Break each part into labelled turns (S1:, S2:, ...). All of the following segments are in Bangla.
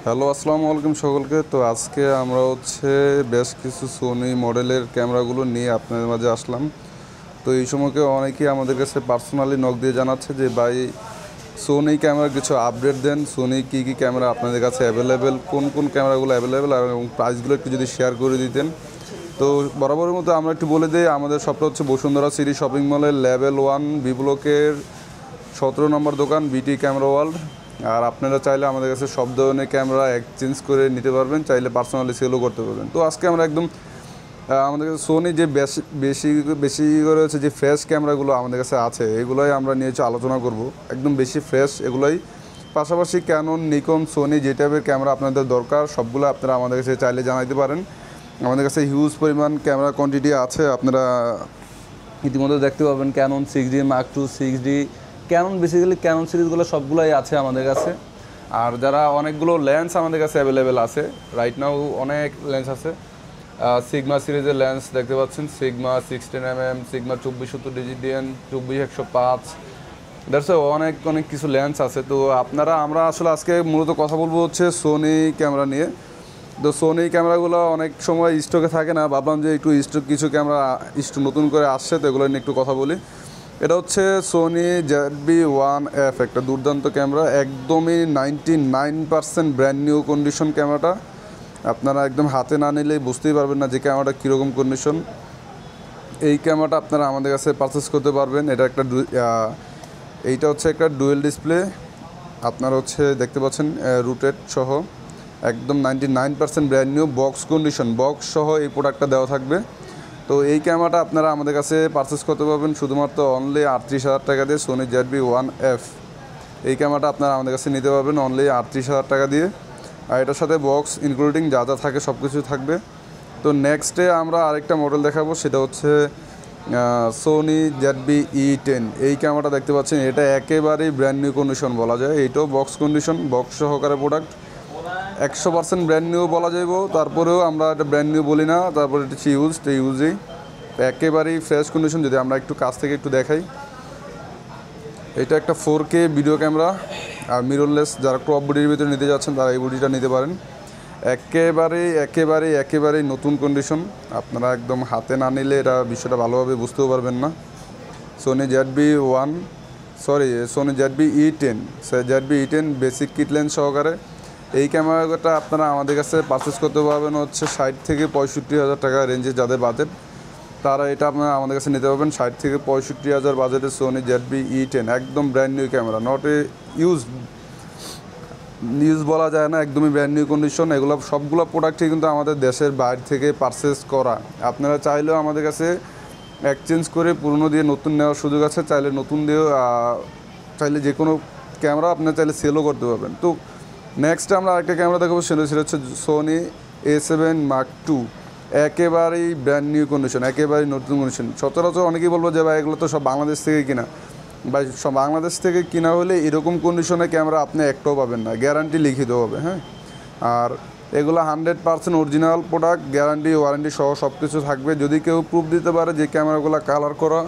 S1: হ্যালো, আসসালামু আলাইকুম সকলকে। তো আজকে আমরা বেশ কিছু সোনি মডেলের ক্যামেরাগুলো নিয়ে আপনাদের মাঝে আসলাম। তো এই সময়কে অনেকেই আমাদের কাছে পার্সোনালি নক দিয়ে জানাচ্ছে যে ভাই সোনি ক্যামেরার কিছু আপডেট দেন, সোনি কী কী ক্যামেরা আপনাদের কাছে অ্যাভেলেবেল, কোন কোন ক্যামেরাগুলো অ্যাভেলেবেল এবং প্রাইসগুলো একটু যদি শেয়ার করে দিতেন। তো বরাবরের মতো আমরা একটু বলে দিই, আমাদের শপটা হচ্ছে বসুন্ধরা সিটি শপিং মলের লেভেল 1 বি ব্লকের 17 নম্বর দোকান বিটি ক্যামেরা ওয়ার্ল্ড। আর আপনারা চাইলে আমাদের কাছে সব ধরনের ক্যামেরা এক্সচেঞ্জ করে নিতে পারবেন, চাইলে পার্সোনালি সেলও করতে পারবেন। তো আজকে আমরা একদম আমাদের কাছে সোনি যে বেশি বেশি বেশি করে হচ্ছে যে ফ্রেশ ক্যামেরাগুলো আমাদের কাছে আছে, এগুলোই আমরা নিয়ে আলোচনা করব। একদম বেশি ফ্রেশ এগুলোই, পাশাপাশি ক্যানন, নিকন, সোনি যে টাইপের ক্যামেরা আপনাদের দরকার সবগুলো আপনারা আমাদের কাছে চাইলে জানাইতে পারেন। আমাদের কাছে হিউজ পরিমাণ ক্যামেরা কোয়ান্টিটি আছে, আপনারা ইতিমধ্যে দেখতে পাবেন। Canon 6D Mark II 6D, Canon basically Canon সিরিজগুলো সবগুলোই আছে আমাদের কাছে। আর যারা অনেকগুলো লেন্স আমাদের কাছে অ্যাভেলেবেল আছে, রাইট নাও অনেক লেন্স আছে। সিগমা সিরিজের লেন্স দেখতে পাচ্ছেন, সিগমা 16mm, সিগমা 2470 ডিজিডিএন, 24-105, দ্যাটস অনেক অনেক কিছু লেন্স আছে। তো আমরা আসলে আজকে মূলত কথা বলবো হচ্ছে সোনি ক্যামেরা নিয়ে। তো সোনি ক্যামেরাগুলো অনেক সময় স্টকে থাকে না, ভাবলাম যে একটু স্টক কিছু ক্যামেরা নতুন করে আসছে, তো এগুলো নিয়ে একটু কথা বলি। এটা হচ্ছে সোনি ZV-1F, একটা দুর্দান্ত ক্যামেরা, একদমই 99% ব্র্যান্ড নিউ কন্ডিশন ক্যামেরাটা। আপনারা একদম হাতে না নিলেই বুঝতেই পারবেন না যে ক্যামেরাটা কীরকম কন্ডিশন। এই ক্যামেরাটা আপনারা আমাদের কাছে পারচেস করতে পারবেন। এইটা হচ্ছে একটা ডুয়েল ডিসপ্লে, আপনারা দেখতে পাচ্ছেন রুটেড সহ, একদম 99% brand new box condition, box সহ এই প্রোডাক্টটা দেওয়া থাকবে। তো এই ক্যামেরাটা আপনারা আমাদের কাছে পারচেস করতে পারবেন শুধুমাত্র অনলি 38,000 টাকা দিয়ে। সোনি ZV-1F এই ক্যামেরাটা আপনারা আমাদের কাছে নিতে পারবেন অনলি 38,000 টাকা দিয়ে। আর এটার সাথে বক্স ইনক্লুডিং যা যা থাকে সব কিছু থাকবে। তো নেক্সটে আমরা আরেকটা মডেল দেখাবো, সেটা হচ্ছে সোনি ZV-E10। এই ক্যামেরাটা দেখতে পাচ্ছেন, এটা একেবারেই ব্র্যান্ড নিউ কন্ডিশন বলা যায়। এইটাও বক্স কন্ডিশন, বক্স সহকারে প্রোডাক্ট, 100% ব্র্যান্ড নিউ বলা যাইব, তারপরেও আমরা এটা ব্র্যান্ড নিউ বলি না। তারপরে এটা ইউজই একেবারেই ফ্রেশ কন্ডিশন। যদি আমরা একটু কাছ থেকে একটু দেখাই, এটা একটা 4K ভিডিও ক্যামেরা আর মিররলেস। যারা ক্রপ বডির ভিতরে নিতে যাচ্ছেন তারা এই বডিটা নিতে পারেন। একেবারেই নতুন কন্ডিশন, আপনারা একদম হাতে না নিলে এটা বিষয়টা ভালোভাবে বুঝতেও পারবেন না। Sony ZV-E10 basic kit lens সহকারে এই ক্যামেরাটা আপনারা আমাদের কাছে পারচেস করতে পারবেন 60 থেকে 65,000 টাকা রেঞ্জে। যাদের বাজেট তারা এটা আপনারা আমাদের কাছে নিতে পারবেন 60 থেকে 65,000 বাজেটের সোনি ZV-E10, একদম brand new camera, not a use বলা যায় না, একদমই ব্র্যান্ড নিউ কন্ডিশন। এগুলো সবগুলো প্রোডাক্টই কিন্তু আমাদের দেশের বাইরে থেকে পারচেস করা। আপনারা চাইলেও আমাদের কাছে এক্সচেঞ্জ করে পুরনো দিয়ে নতুন নেওয়ার সুযোগ আছে, চাইলে নতুন দিয়েও, চাইলে যে কোনো ক্যামেরা আপনারা চাইলে সেলও করতে পারবেন। তো নেক্সট আমরা আরেকটা ক্যামেরা দেখাবো, সেটা হচ্ছে সোনি A7 Mark II, একেবারেই ব্র্যান্ড নিউ কন্ডিশন, একেবারেই নতুন কন্ডিশন। সচরাচর অনেকেই বলবো যে ভাই এগুলো তো সব বাংলাদেশ থেকে কিনা। ভাই সব বাংলাদেশ থেকে কিনা হলে এরকম কন্ডিশনে ক্যামেরা আপনি একটাও পাবেন না, গ্যারান্টি লিখিত হবে। হ্যাঁ, আর এগুলো 100% অরিজিনাল প্রোডাক্ট, গ্যারান্টি ওয়ারেন্টি সহ সব কিছু থাকবে। যদি কেউ প্রুফ দিতে পারে যে ক্যামেরাগুলো কালার করা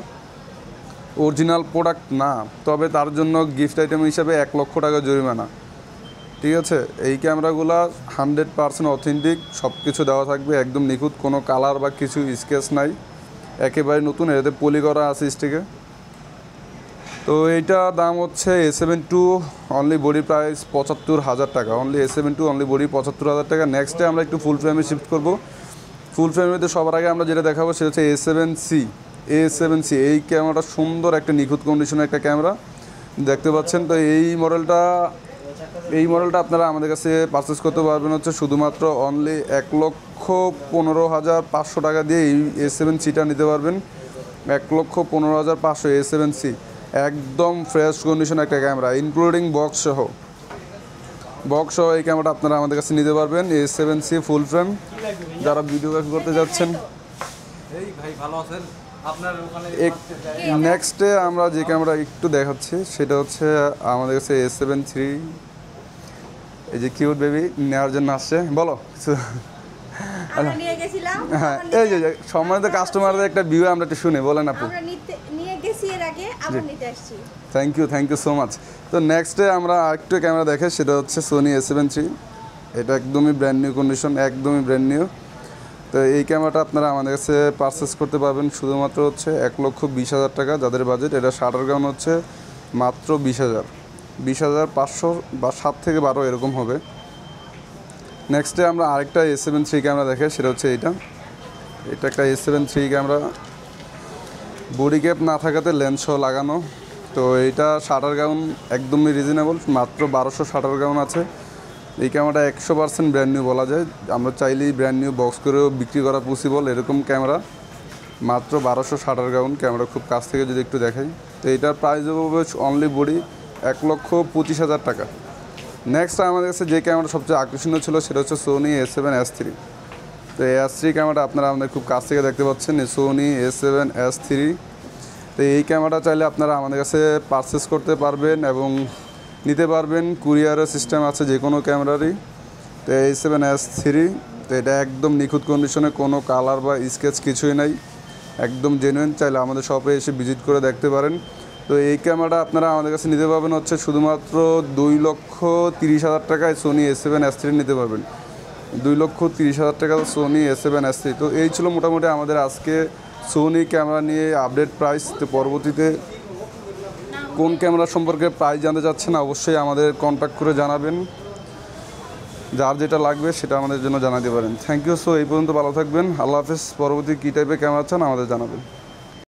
S1: অরিজিনাল প্রোডাক্ট না, তবে তার জন্য গিফট আইটেম হিসাবে 1 লক্ষ টাকা জরিমানা। ঠিক আছে, এই ক্যামেরাগুলো 100% অথেন্টিক, সব কিছু দেওয়া থাকবে, একদম নিখুঁত, কোনো কালার বা কিছু স্কেচ নাই, একেবারে নতুন। এতে পলি করা আছে স্টিকে। তো এইটা দাম হচ্ছে A7 II, only body price 75,000 টাকা। Only A7 II, only body 75,000 টাকা। নেক্সটে আমরা একটু ফুল ফ্রেমে শিফট করব। ফুল ফ্রেমের মধ্যে সবার আগে আমরা যেটা দেখাবো সেটা হচ্ছে A7C। এই ক্যামেরাটা সুন্দর একটা নিখুঁত কন্ডিশনের একটা ক্যামেরা দেখতে পাচ্ছেন। তো এই মডেলটা আপনারা আমাদের কাছে পারচেস করতে পারবেন শুধুমাত্র অনলি 1,15,500 টাকা দিয়ে। এই A7Cটা নিতে পারবেন 1,15,500 A7C, একদম ফ্রেশ কন্ডিশন একটা ক্যামেরা, ইনক্লুডিং বক্স সহ এই ক্যামেরাটা আপনারা আমাদের কাছে নিতে পারবেন। A7C ফুল ফ্রেম, যারা ভিডিওগ্রাফি করতে যাচ্ছেন। নেক্সটে আমরা যে ক্যামেরা একটু দেখাচ্ছি সেটা হচ্ছে আমাদের কাছে A7 III। এই যে কিউট বেবি নেওয়ার জন্য আসছে, বলো কিছু। হ্যাঁ, এই যে সম্মানিত কাস্টমারদের একটা ভিউ আমরা একটু শুনে বলেন আপু। Thank you so much. তো নেক্সটে আমরা আরেকটু ক্যামেরা দেখে, সেটা হচ্ছে সোনি A7 III। এটা একদমই ব্র্যান্ড নিউ কন্ডিশন, একদমই ব্র্যান্ড নিউ। তো এই ক্যামেরাটা আপনারা আমাদের কাছে পারচেস করতে পারবেন শুধুমাত্র হচ্ছে 1,20,000 টাকা যাদের বাজেট। এটা শাটার গাউন হচ্ছে মাত্র 20,500 বা 7 থেকে 12 এরকম হবে। নেক্সটে আমরা আরেকটা A7 III ক্যামেরা দেখাই, সেটা হচ্ছে এটা একটা A7 III camera, body cap না থাকাতে লেন্স সহ লাগানো। তো এইটা শাটার গাউন একদমই রিজনেবল, মাত্র 1200 শাটার গাউন আছে। এই ক্যামেরাটা 100% ব্র্যান্ড নিউ বলা যায়, আমরা চাইলেই ব্র্যান্ড নিউ বক্স করেও বিক্রি করা পসিবল এরকম ক্যামেরা। মাত্র 1200 শাটার গাউন ক্যামেরা, খুব কাছ থেকে যদি একটু দেখাই। তো এটার প্রাইস হবে অনলি বডি 1,25,000 টাকা। নেক্সট আমাদের কাছে যে ক্যামেরা সবচেয়ে আকর্ষণীয় ছিল সেটা হচ্ছে সোনি A7S3। তো S3 ক্যামেরাটা আপনারা আমাদের খুব কাছ থেকে দেখতে পাচ্ছেন, সোনি A7S3। তো এই ক্যামেরাটা চাইলে আপনারা আমাদের কাছে পারচেস করতে পারবেন এবং নিতে পারবেন, কুরিয়ারের সিস্টেম আছে যে কোনো ক্যামেরারই। তো A7S3, তো এটা একদম নিখুঁত কন্ডিশনে, কোনো কালার বা স্কেচ কিছুই নাই, একদম জেনুইন। চাইলে আমাদের শপে এসে ভিজিট করে দেখতে পারেন। তো এই ক্যামেরাটা আপনারা আমাদের কাছে নিতে পারবেন হচ্ছে শুধুমাত্র 2,30,000 টাকায় সোনি A7S3 নিতে পারবেন। 2,30,000 টাকা সোনি A7S3। তো এই ছিল মোটামুটি আমাদের আজকে সোনি ক্যামেরা নিয়ে আপডেট প্রাইস। তো পরবর্তীতে কোন ক্যামেরা সম্পর্কে প্রাইস জানতে চাচ্ছেন অবশ্যই আমাদের কন্ট্যাক্ট করে জানাবেন, যার যেটা লাগবে সেটা আমাদের জন্য জানাতে পারেন। Thank you. সো এই পর্যন্ত ভালো থাকবেন, আল্লাহ হাফেজ। পরবর্তী কী টাইপের ক্যামেরা চান আমাদের জানাবেন।